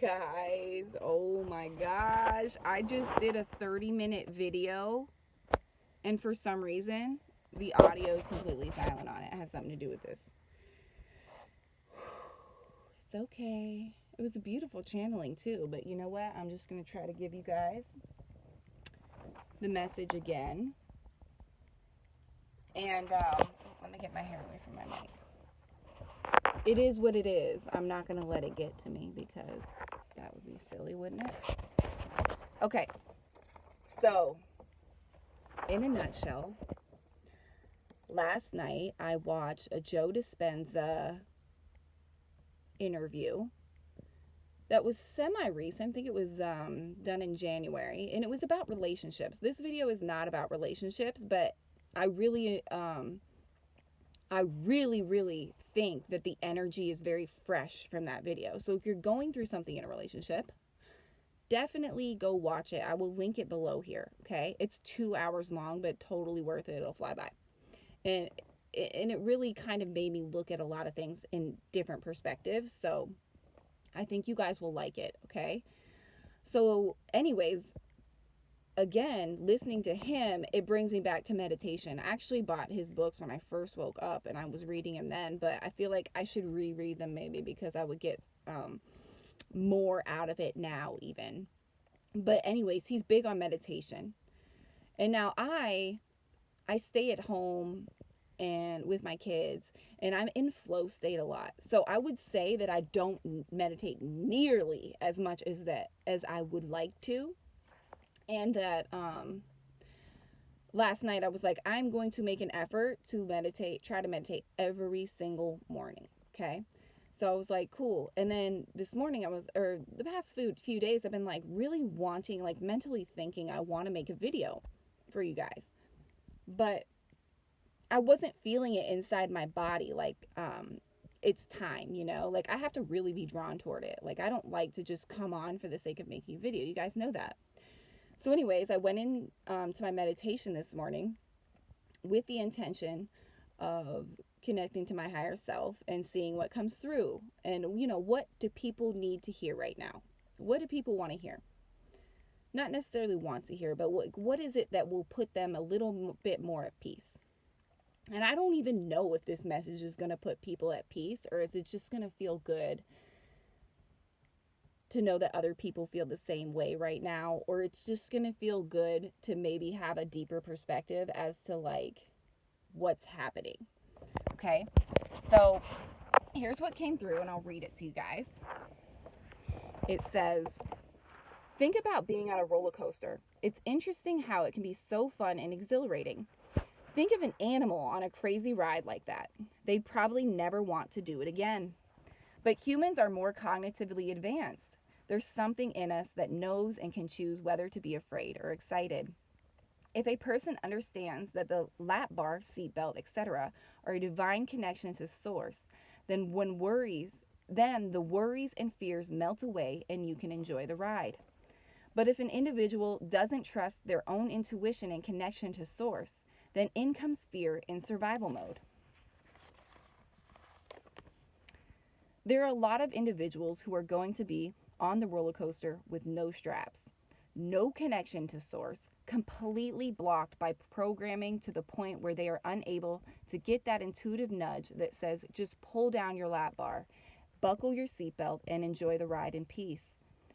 Guys, oh my gosh, I just did a 30-minute video, and for some reason the audio is completely silent on it. It has something to do with this. It's okay. It was a beautiful channeling too, but you know what, I'm just gonna try to give you guys the message again. And let me get my hair away from my mic. It is what it is. I'm not going to let it get to me because that would be silly, wouldn't it? Okay. So, in a nutshell, last night I watched a Joe Dispenza interview that was semi-recent. I think it was done in January, and it was about relationships. This video is not about relationships, but I really think that the energy is very fresh from that video. So if you're going through something in a relationship, definitely go watch it. I will link it below here, okay? It's 2 hours long, but totally worth it. It'll fly by. And it really kind of made me look at a lot of things in different perspectives. So I think you guys will like it, okay? So anyways, again, listening to him, it brings me back to meditation. I actually bought his books when I first woke up, and I was reading them then, but I feel like I should reread them maybe because I would get more out of it now even. But anyways, he's big on meditation. And now I stay at home and with my kids, and I'm in flow state a lot. So I would say that I don't meditate nearly as much as I would like to. And that last night I was like, I'm going to make an effort to try to meditate every single morning, okay? So I was like, cool. And then this morning the past few days, I've been like really wanting, like mentally thinking I want to make a video for you guys. But I wasn't feeling it inside my body, like it's time, you know? Like I have to really be drawn toward it. Like I don't like to just come on for the sake of making a video. You guys know that. So anyways, I went in to my meditation this morning with the intention of connecting to my higher self and seeing what comes through. And, you know, what do people need to hear right now? What do people want to hear? Not necessarily want to hear, but what is it that will put them a little bit more at peace? And I don't even know if this message is going to put people at peace, or is it just going to feel good to know that other people feel the same way right now, or it's just going to feel good to maybe have a deeper perspective as to like what's happening. Okay, so here's what came through, and I'll read it to you guys. It says, think about being on a roller coaster. It's interesting how it can be so fun and exhilarating. Think of an animal on a crazy ride like that. They'd probably never want to do it again. But humans are more cognitively advanced. There's something in us that knows and can choose whether to be afraid or excited. If a person understands that the lap bar, seatbelt, etc. are a divine connection to source, then the worries and fears melt away and you can enjoy the ride. But if an individual doesn't trust their own intuition and connection to source, then in comes fear in survival mode. There are a lot of individuals who are going to be on the roller coaster with no straps, no connection to source, completely blocked by programming to the point where they are unable to get that intuitive nudge that says just pull down your lap bar, buckle your seatbelt, and enjoy the ride in peace.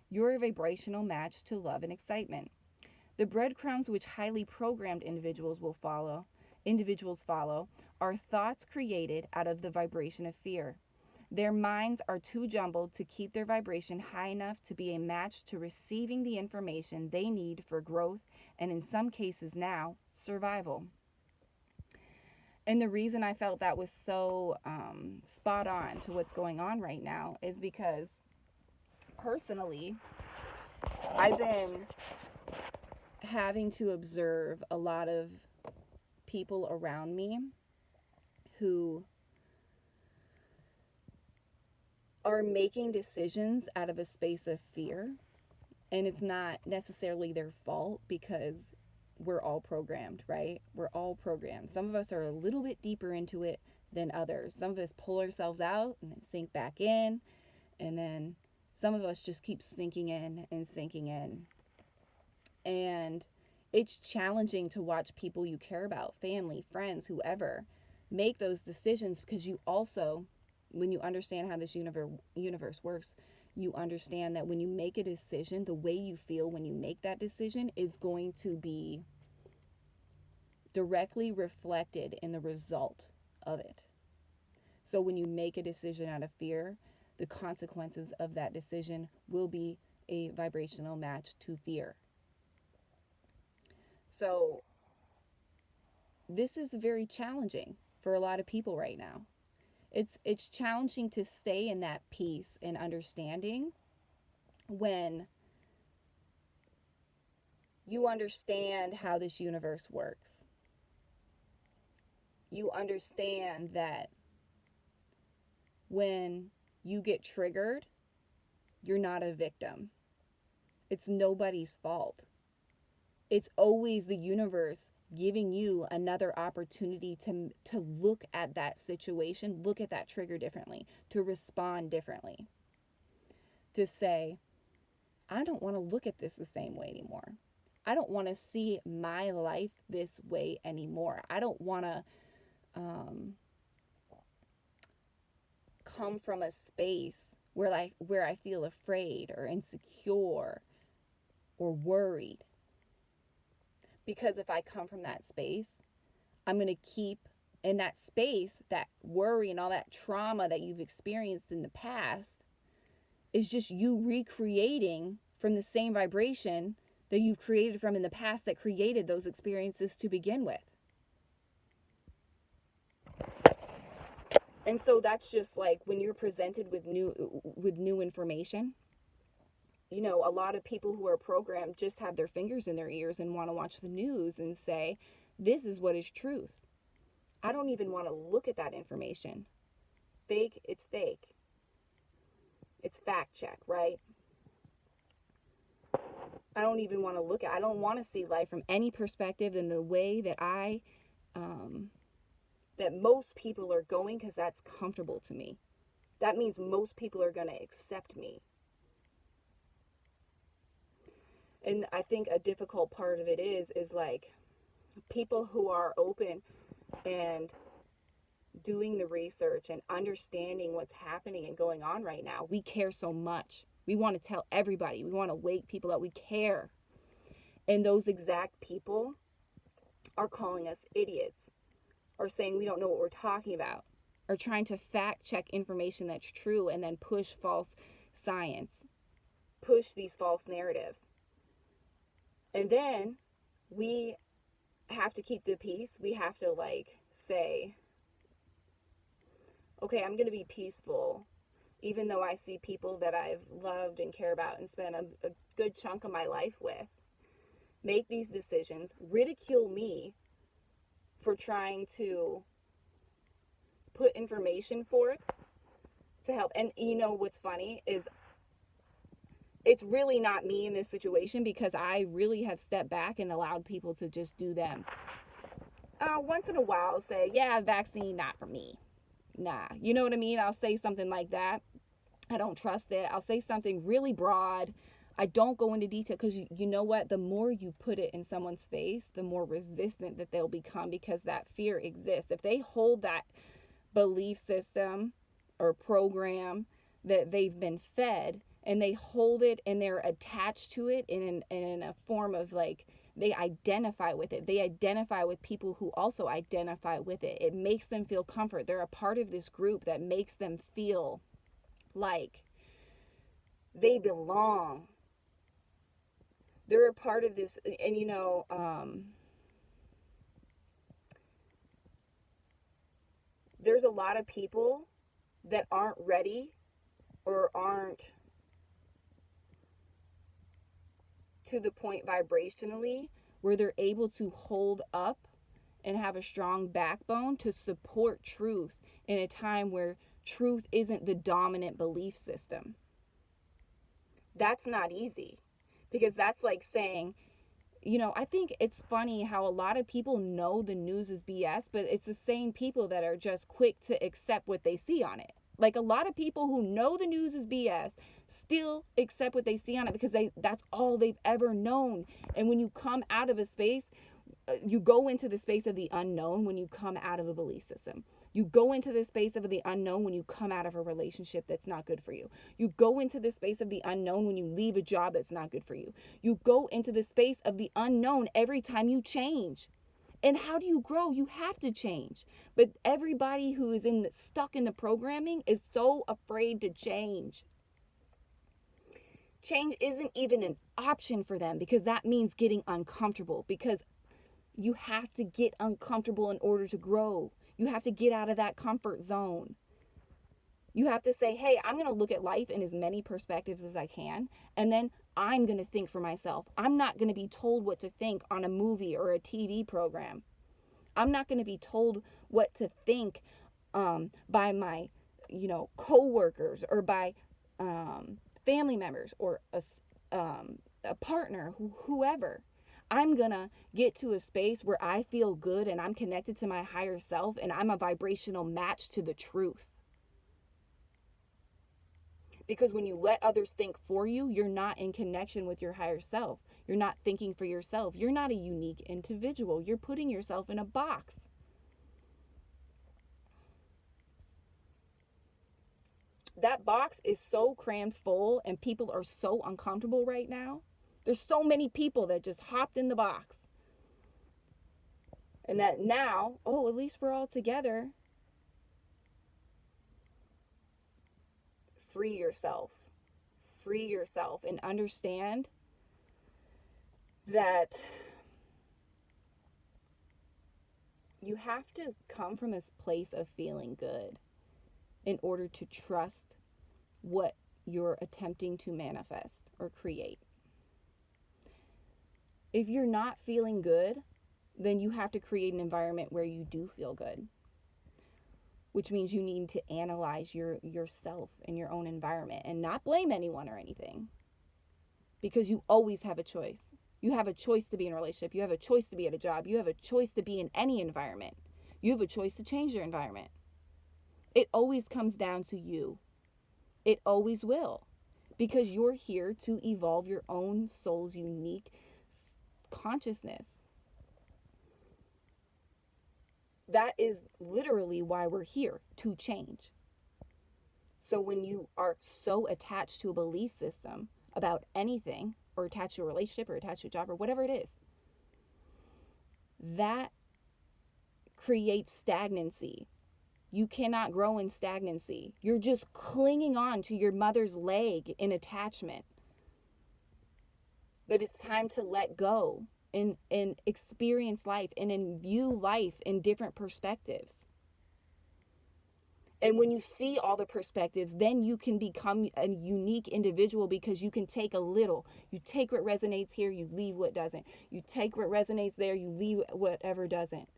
You're a vibrational match to love and excitement. The breadcrumbs which highly programmed individuals follow are thoughts created out of the vibration of fear. Their minds are too jumbled to keep their vibration high enough to be a match to receiving the information they need for growth and, in some cases now, survival. And the reason I felt that was so spot on to what's going on right now is because, personally, I've been having to observe a lot of people around me who are making decisions out of a space of fear, and it's not necessarily their fault because we're all programmed, right? We're all programmed. Some of us are a little bit deeper into it than others. Some of us pull ourselves out and then sink back in, and then some of us just keep sinking in and sinking in. And it's challenging to watch people you care about, family, friends, whoever, make those decisions, because you also, when you understand how this universe works, you understand that when you make a decision, the way you feel when you make that decision is going to be directly reflected in the result of it. So when you make a decision out of fear, the consequences of that decision will be a vibrational match to fear. So this is very challenging for a lot of people right now. It's challenging to stay in that peace and understanding when you understand how this universe works. You understand that when you get triggered, you're not a victim. It's nobody's fault. It's always the universe giving you another opportunity to look at that situation, look at that trigger differently, to respond differently. To say, I don't want to look at this the same way anymore. I don't want to see my life this way anymore. I don't want to come from a space where I feel afraid or insecure or worried. Because if I come from that space, I'm going to keep in that space, that worry and all that trauma that you've experienced in the past is just you recreating from the same vibration that you've created from in the past that created those experiences to begin with. And so that's just like when you're presented with new information. You know, a lot of people who are programmed just have their fingers in their ears and want to watch the news and say, this is what is truth. I don't even want to look at that information. Fake, it's fake. It's fact check, right? I don't even want to look at, I don't want to see life from any perspective than the way that that most people are going, because that's comfortable to me. That means most people are going to accept me. And I think a difficult part of it is like people who are open and doing the research and understanding what's happening and going on right now. We care so much. We want to tell everybody. We want to wake people up. We care. And those exact people are calling us idiots, or saying we don't know what we're talking about, or trying to fact check information that's true and then push false science, push these false narratives. And then we have to keep the peace. We have to say, okay, I'm going to be peaceful, even though I see people that I've loved and care about and spent a good chunk of my life with make these decisions, ridicule me for trying to put information forth to help. And you know what's funny is it's really not me in this situation, because I really have stepped back and allowed people to just do them. Once in a while I'll say, yeah, vaccine not for me. Nah, you know what I mean? I'll say something like that. I don't trust it. I'll say something really broad. I don't go into detail, because you know what? The more you put it in someone's face, the more resistant that they'll become, because that fear exists. If they hold that belief system or program that they've been fed, and they hold it and they're attached to it in a form of they identify with it. They identify with people who also identify with it. It makes them feel comfort. They're a part of this group that makes them feel like they belong. They're a part of this. And there's a lot of people that aren't ready or aren't to the point vibrationally where they're able to hold up and have a strong backbone to support truth in a time where truth isn't the dominant belief system. That's not easy, because that's like saying, I think it's funny how a lot of people know the news is BS, but it's the same people that are just quick to accept what they see on it. Like, a lot of people who know the news is BS still accept what they see on it because that's all they've ever known. And when you come out of a space, you go into the space of the unknown when you come out of a belief system. You go into the space of the unknown when you come out of a relationship that's not good for you. You go into the space of the unknown when you leave a job that's not good for you. You go into the space of the unknown every time you change. And how do you grow? You have to change. But everybody who is stuck in the programming is so afraid to change. Change isn't even an option for them because that means getting uncomfortable, because you have to get uncomfortable in order to grow. You have to get out of that comfort zone. You have to say, hey, I'm going to look at life in as many perspectives as I can, and then I'm going to think for myself. I'm not going to be told what to think on a movie or a TV program. I'm not going to be told what to think by my, coworkers or by family members or a partner, whoever. I'm going to get to a space where I feel good and I'm connected to my higher self and I'm a vibrational match to the truth. Because when you let others think for you, you're not in connection with your higher self. You're not thinking for yourself. You're not a unique individual. You're putting yourself in a box. That box is so crammed full and people are so uncomfortable right now. There's so many people that just hopped in the box. And that now, at least we're all together. Free yourself. Free yourself and understand that you have to come from a place of feeling good in order to trust what you're attempting to manifest or create. If you're not feeling good, then you have to create an environment where you do feel good, which means you need to analyze yourself and your own environment and not blame anyone or anything, because you always have a choice. You have a choice to be in a relationship. You have a choice to be at a job. You have a choice to be in any environment. You have a choice to change your environment. It always comes down to you. It always will, because you're here to evolve your own soul's unique consciousness. That is literally why we're here, to change. So when you are so attached to a belief system about anything, or attached to a relationship, or attached to a job, or whatever it is, that creates stagnancy. You cannot grow in stagnancy. You're just clinging on to your mother's leg in attachment. But it's time to let go and experience life and view life in different perspectives. And when you see all the perspectives, then you can become a unique individual, because you can take a little. You take what resonates here, you leave what doesn't. You take what resonates there, you leave whatever doesn't.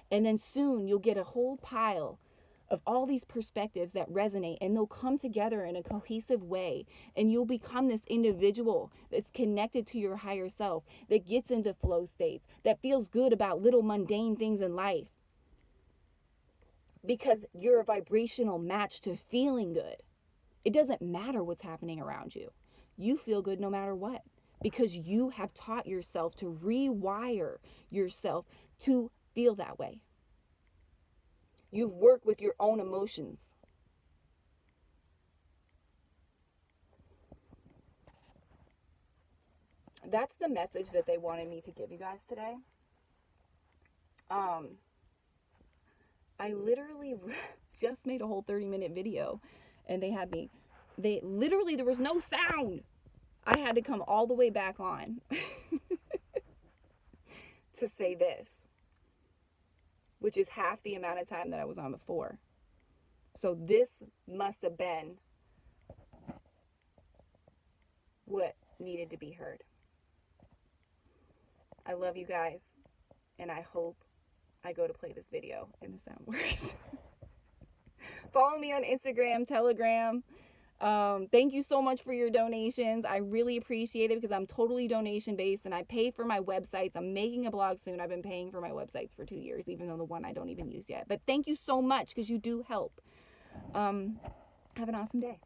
And then soon you'll get a whole pile of all these perspectives that resonate, and they'll come together in a cohesive way, and you'll become this individual that's connected to your higher self, that gets into flow states, that feels good about little mundane things in life, because you're a vibrational match to feeling good. It doesn't matter what's happening around you. You feel good no matter what, because you have taught yourself to rewire yourself to feel that way. You've worked with your own emotions. That's the message that they wanted me to give you guys today. I literally just made a whole 30-minute video, and there was no sound. I had to come all the way back on to say this, which is half the amount of time that I was on before. So this must have been what needed to be heard. I love you guys, and I hope I go to play this video and the sound works. Follow me on Instagram, Telegram. Thank you so much for your donations. I really appreciate it, because I'm totally donation based, and I pay for my websites. I'm making a blog soon. I've been paying for my websites for 2 years, even though the one I don't even use yet. But thank you so much, because you do help. Have an awesome day.